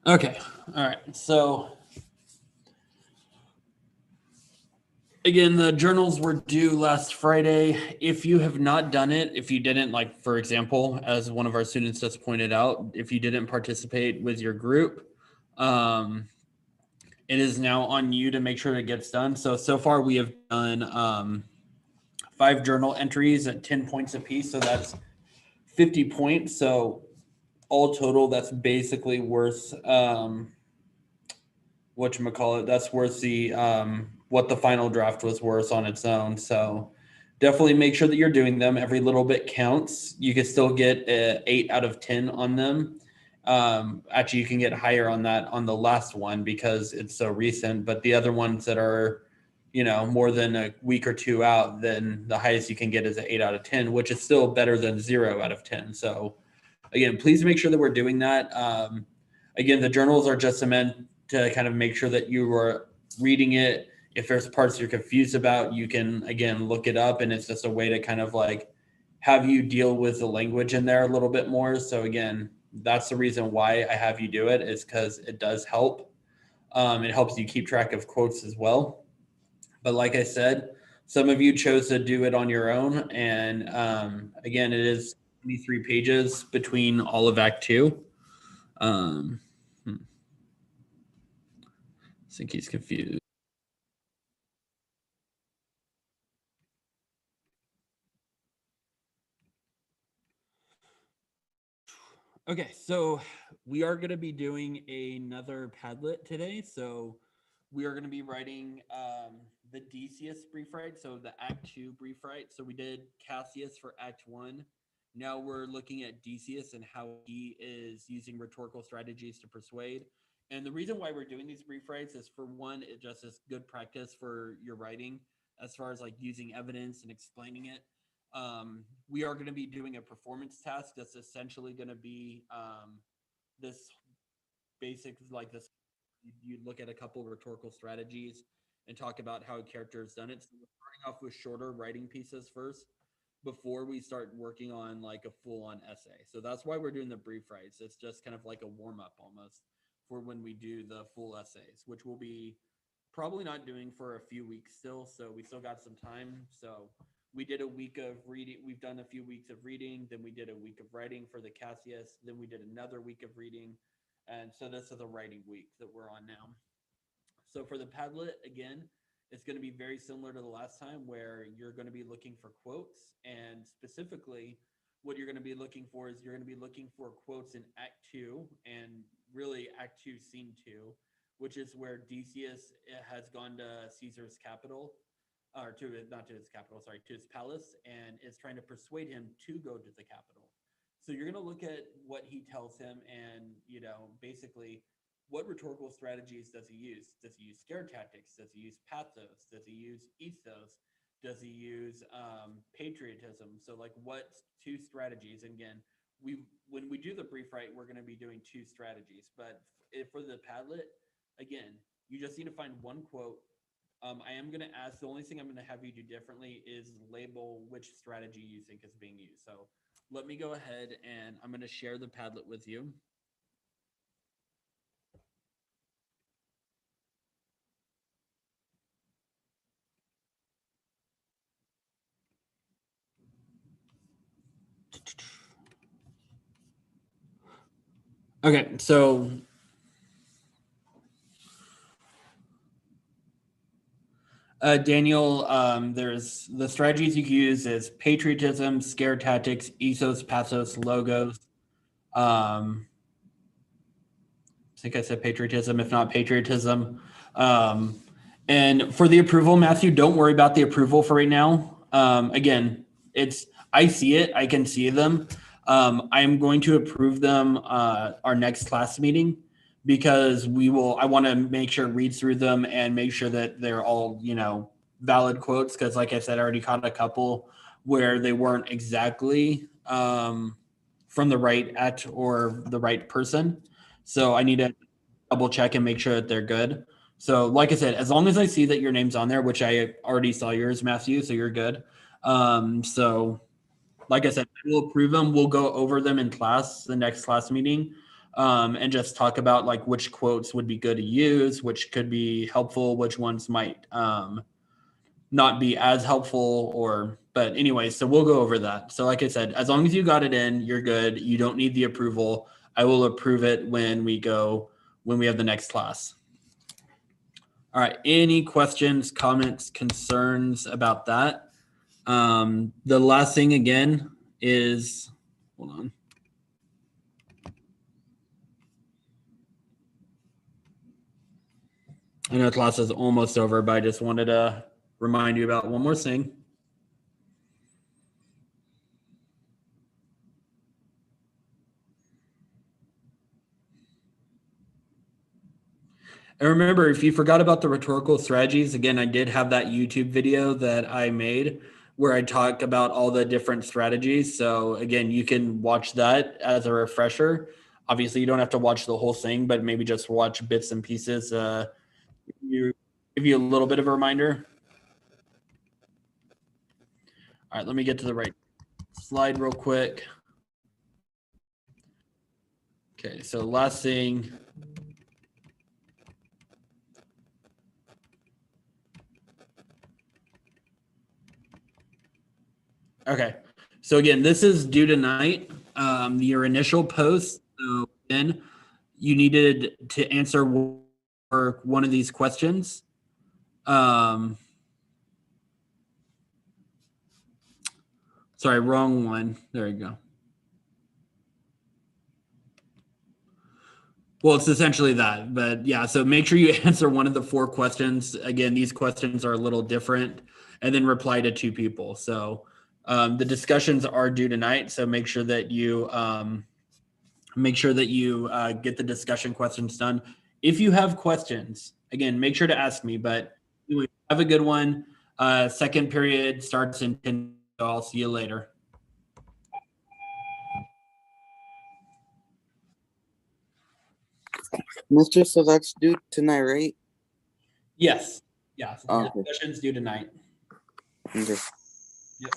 Okay. All right. So again, the journals were due last Friday. If you have not done it, if you didn't, like, for example, as one of our students just pointed out, if you didn't participate with your group, um, it is now on you to make sure it gets done. So far we have done 5 journal entries at 10 points apiece. So that's 50 points. So all total, that's basically worth whatchamacallit, that's worth the what the final draft was worth on its own. So definitely make sure that you're doing them. Every little bit counts. You can still get 8 out of 10 on them. Actually, you can get higher on that on the last one because it's so recent. But the other ones that are, more than a week or two out, then the highest you can get is an 8 out of 10, which is still better than 0 out of 10. So again, please make sure that we're doing that. Again, the journals are just meant to kind of make sure that you are reading it. If there's parts you're confused about, you can again look it up, and it's just a way to kind of like have you deal with the language in there a little bit more. So again, that's the reason why I have you do it, is because it does help. It helps you keep track of quotes as well. But like I said, some of you chose to do it on your own, and again, it is 23 pages between all of Act Two. Um, I think he's confused. Okay, so we are going to be doing another Padlet today. So we are going to be writing the Decius brief write, so the Act 2 brief write. So we did Cassius for Act 1. Now we're looking at Decius and how he is using rhetorical strategies to persuade. And the reason why we're doing these brief writes is, for one, it just is good practice for your writing as far as like using evidence and explaining it. We are going to be doing a performance task that's essentially going to be this basic, like this. You look at a couple of rhetorical strategies and talk about how a character has done it. So we're starting off with shorter writing pieces first before we start working on like a full-on essay. So that's why we're doing the brief writes. It's just kind of like a warm-up almost for when we do the full essays, which we'll be probably not doing for a few weeks still. So we still got some time. So we did a week of reading. We've done a few weeks of reading. Then we did a week of writing for the Cassius. Then we did another week of reading. And so this is a writing week that we're on now. So for the Padlet, again, it's going to be very similar to the last time, where you're going to be looking for quotes. And specifically, what you're going to be looking for is you're going to be looking for quotes in Act 2, and really Act 2, Scene 2, which is where Decius has gone to Caesar's capital, or to, not to his capital, sorry, to his palace, and is trying to persuade him to go to the capital. So you're going to look at what he tells him, and basically, what rhetorical strategies does he use? Does he use scare tactics? Does he use pathos? Does he use ethos? Does he use patriotism? So like, what two strategies? And again, we when we do the brief write, we're going to be doing two strategies. But for the Padlet, again, you just need to find one quote. I am going to ask. The only thing I'm going to have you do differently is label which strategy you think is being used. So let me go ahead and I'm going to share the Padlet with you. Okay, so Daniel, there's the strategies you can use is patriotism, scare tactics, ethos, pathos, logos. I think I said patriotism, if not patriotism. Um, and for the approval, Matthew, don't worry about the approval for right now. Again, it's I see it, I can see them. I'm going to approve them our next class meeting, because we will. I want to make sure read through them and make sure that they're all valid quotes. Because like I said, I already caught a couple where they weren't exactly from the right act or the right person. So I need to double check and make sure that they're good. So, like I said, as long as I see that your name's on there, which I already saw yours, Matthew, so you're good. So, like I said, we'll approve them. We'll go over them in class, the next class meeting. and just talk about like which quotes would be good to use, which could be helpful, which ones might not be as helpful, but anyway, so we'll go over that. So like I said, as long as you got it in, you're good. You don't need the approval. I will approve it when we have the next class. All right. Any questions, comments, concerns about that? The last thing again is, hold on. I know class is almost over, but I just wanted to remind you about one more thing. And remember, if you forgot about the rhetorical strategies, again, I did have that YouTube video that I made where I talk about all the different strategies. So again, you can watch that as a refresher. Obviously, you don't have to watch the whole thing, but maybe just watch bits and pieces. Give you a little bit of a reminder. All right, let me get to the right slide real quick. Okay, so last thing. Okay, so again, this is due tonight. Your initial post. So then you needed to answer one of these questions. Sorry, wrong one. There you go. Well, it's essentially that, but yeah, so make sure you answer one of the 4 questions. Again, these questions are a little different, and then reply to 2 people. So the discussions are due tonight. So make sure that you get the discussion questions done. If you have questions, again, make sure to ask me, but anyway, have a good one. Second period starts in 10. So I'll see you later. Mister, so that's due tonight, right? Yes. Yeah. Okay. Discussion's due tonight. Okay. Yep.